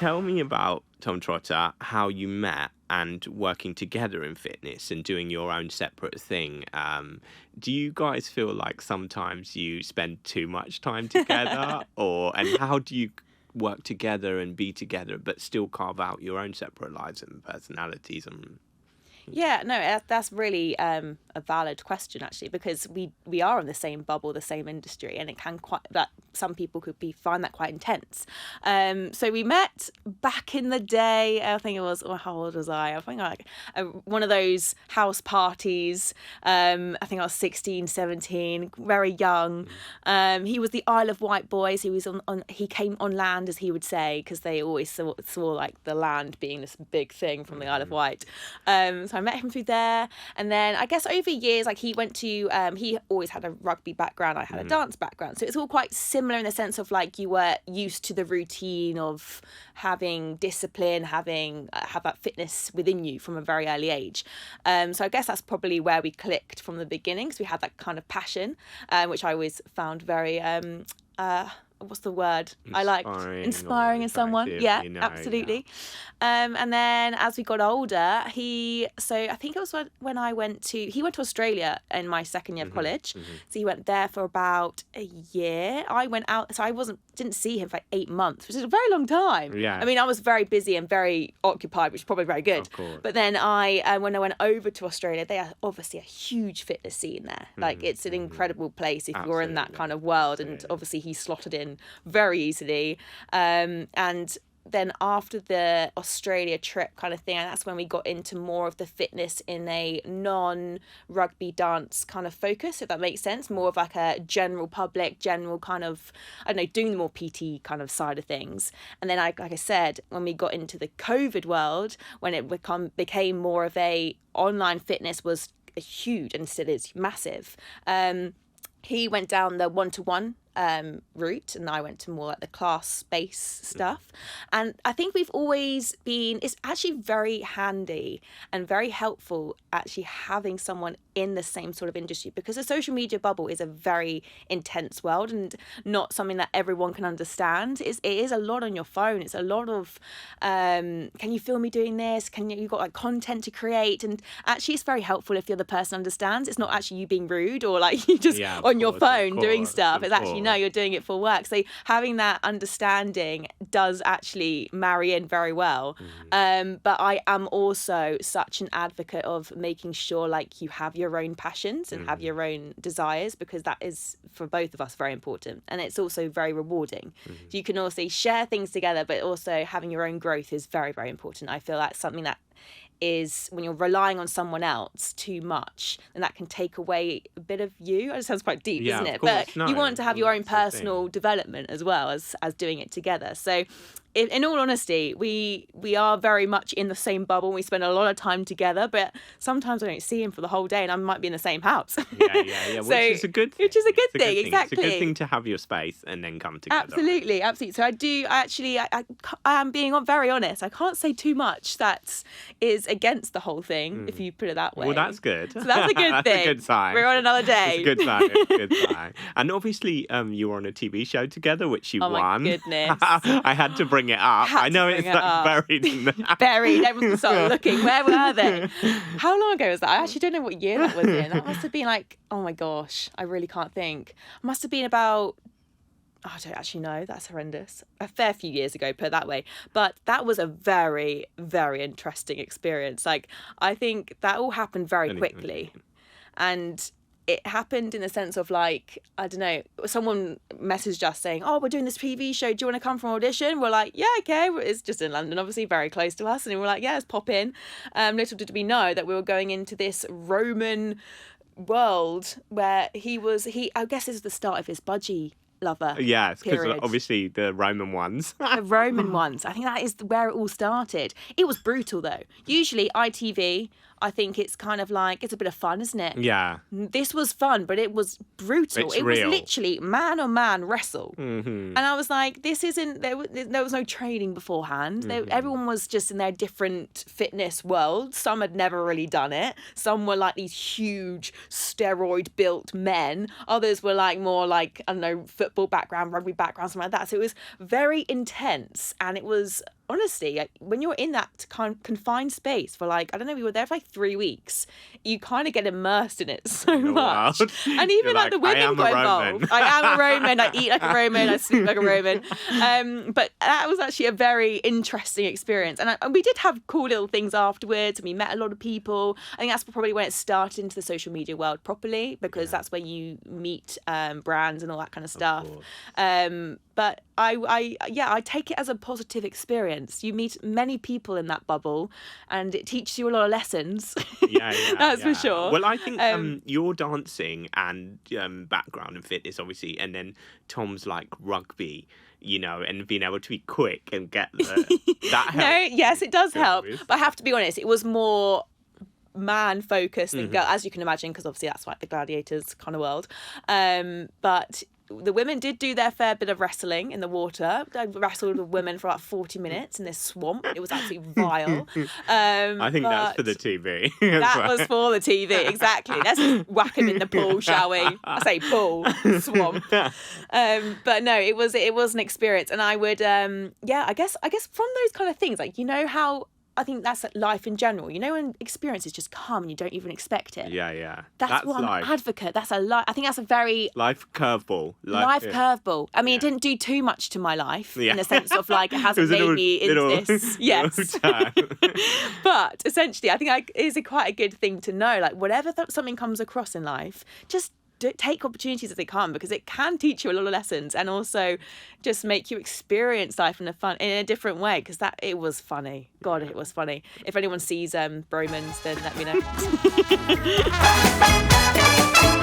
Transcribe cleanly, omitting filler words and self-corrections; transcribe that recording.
tell me about, Tom Trotter, how you met and working together in fitness and doing your own separate thing. Do you guys feel like sometimes you spend too much time together, and how do you work together and be together but still carve out your own separate lives and personalities? Yeah, no, that's really a valid question, actually, because we are in the same bubble, the same industry, and it can some people find that quite intense. So we met back in the day. I think it was, how old was I? I think like one of those house parties. I think I was 16, 17, very young. He was the Isle of Wight boys. He was he came on land, as he would say, because they always saw like the land being this big thing from the Isle of Wight. So I met him through there, and then I guess over years, like he went to he always had a rugby background, I had a dance background, so it's all quite similar in the sense of like you were used to the routine of having discipline, have that fitness within you from a very early age. So I guess that's probably where we clicked from the beginning, because we had that kind of passion, which I always found very what's the word? Inspiring in someone. Yeah, absolutely. Yeah. And then as we got older, so I think it was when he went to Australia in my second year of college. So he went there for about a year. I went out, so I didn't see him for like 8 months, which is a very long time. Yeah. I mean, I was very busy and very occupied, which is probably very good. Of course. But then when I went over to Australia, they are obviously a huge fitness scene there. Like it's an incredible place if you're in that kind of world. And obviously he slotted in very easily, and then after the Australia trip kind of thing, and that's when we got into more of the fitness in a non-rugby dance kind of focus, if that makes sense, more of like a general kind of, I don't know, doing the more PT kind of side of things. And then like I said, when we got into the COVID world, when it became more of a online fitness was huge, and still is massive. He went down the one-to-one route, and I went to more like the class-based stuff. And I think we've always been, it's actually very handy and very helpful actually having someone in the same sort of industry, because the social media bubble is a very intense world and not something that everyone can understand. It is a lot on your phone. It's a lot of can you film me doing this, you've got like content to create, and actually it's very helpful if the other person understands. It's not actually you being rude or like you just on your phone doing stuff. It's actually, no, you're doing it for work. So having that understanding does actually marry in very well. But I am also such an advocate of making sure like you have your own passions and have your own desires, because that is for both of us very important, and it's also very rewarding. You can also share things together, but also having your own growth is very, very important. I feel that's something that is, when you're relying on someone else too much, then that can take away a bit of you. It sounds quite deep, doesn't it? But you want to have your own personal development as well as doing it together. So in all honesty, we are very much in the same bubble. We spend a lot of time together, but sometimes I don't see him for the whole day, and I might be in the same house. Yeah. Which is a good thing. Exactly. It's a good thing to have your space and then come together. Absolutely. So I am being very honest. I can't say too much that is against the whole thing, if you put it that way. Well, that's good. So that's a good thing. That's a good sign. We're on another day. It's a good sign. And obviously, you were on a TV show together, which you won. Oh my goodness. I had to bring it up. I know it's like buried in there. Buried. Everyone started looking. Where were they? How long ago was that? I actually don't know what year that was in. That must have been like, oh my gosh, I really can't think. It must have been about, I don't actually know. That's horrendous. A fair few years ago, put it that way. But that was a very, very interesting experience. Like, I think that all happened very quickly. And it happened in the sense of like, I don't know, someone messaged us saying, oh, we're doing this TV show, do you want to come for an audition? We're like, yeah, okay. It's just in London, obviously very close to us, and we're like, yeah, let's pop in. Little did we know that we were going into this Roman world where I guess this is the start of his budgie lover. Yes, because obviously the Roman ones. The Roman ones. I think that is where it all started. It was brutal though. Usually ITV, I think it's kind of like, it's a bit of fun, isn't it? Yeah. This was fun, but it was brutal. It's it real. was literally man on man wrestle. And I was like, this isn't, there was no training beforehand. Everyone was just in their different fitness worlds. Some had never really done it. Some were like these huge steroid built men. Others were like more like, I don't know, football background, rugby background, something like that. So it was very intense, and it was honestly, like, when you're in that kind of confined space for like, I don't know, we were there for like 3 weeks, you kind of get immersed in it so much. And even like the women got involved. I am a Roman, I eat like a Roman, I sleep like a Roman. But that was actually a very interesting experience. And we did have cool little things afterwards, and we met a lot of people. I think that's probably when it started into the social media world properly, because that's where you meet brands and all that kind of stuff. But I take it as a positive experience. You meet many people in that bubble, and it teaches you a lot of lessons. That's for sure. Well, I think your dancing and background in fitness, obviously, and then Tom's like rugby, you know, and being able to be quick and get that helps. No, yes, it does help. But I have to be honest, it was more man focused than girl, as you can imagine, because obviously that's like the gladiators kind of world. But the women did do their fair bit of wrestling in the water. I wrestled with women for about 40 minutes in this swamp. It was absolutely vile. I think that's for the TV. That was for the TV, exactly. Let's just whack them in the pool, shall we? I say pool, swamp. But no, it was an experience, and I would, I guess from those kind of things, like, you know how. I think that's life in general. You know, when experiences just come and you don't even expect it. Yeah. That's what I'm an advocate. That's I think that's a very life curveball. Life curveball. I mean, it didn't do too much to my life in the sense of like it hasn't made me into this. Yes. But essentially, I think it is quite a good thing to know. Like, whatever something comes across in life, just take opportunities as they come, because it can teach you a lot of lessons, and also just make you experience life in a different way, because it was funny. God, it was funny. If anyone sees Bromans, then let me know.